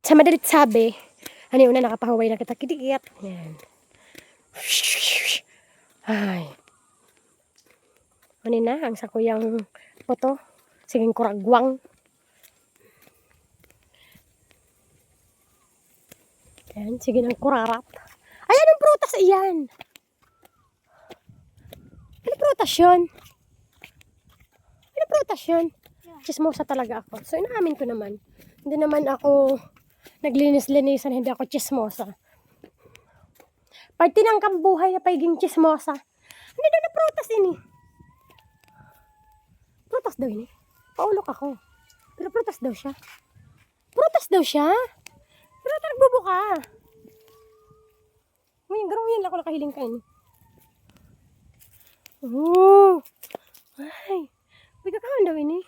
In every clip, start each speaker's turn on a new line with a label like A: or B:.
A: Sa madalit sabi, ano yung una nakapahuway na kita kitikit. Yan. Ay. Ano na, ang sakuyang poto. Siging kuragwang. Yan, sige ng kurarap. Ay, anong prutas iyan? Anong prutas yun? Anong prutas yun? Chismosa talaga ako. So, inaamin ko naman. Hindi naman ako naglinis-linisan, hindi ako chismosa. Parte ng kambuhay na pagiging chismosa. Ano daw na prutas ini? Prutas daw ini? Paulok ako. Pero prutas daw siya. Prutas daw siya? Pero nagbubuka. Ngayon, garong yan lang ako nakahiling kain. Oh! Ay! May kakaon daw ini.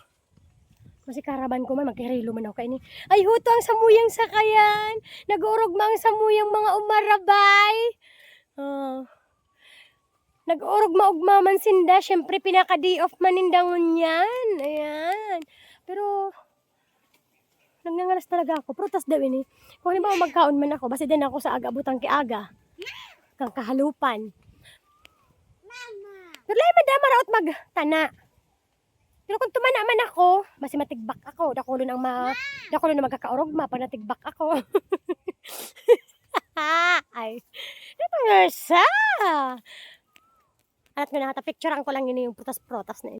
A: Kasi karaban ko man, magkirilo man ako kain. Ay, huto ang samuyang sakayan. Nag-urog mang samuyang mga umarabay. Nag-urog maugma man sinda. Siyempre, pinaka-day off manindangon yan. Ayan. Pero, nagngangalas talaga ako. Prutas daw ini. Kung halimbawa magkaon man ako, basta din ako sa aga-butang kiaga. Kang kahalupan. Pero lahi madama raot magtana. Pero kung tumana man ako, basta matigbak ako. Dakulo na magkakaorogma pag natigbak ako. Ay, napangarsa. At nga nakata-picturean ko lang yun yung prutas-prutas na yun.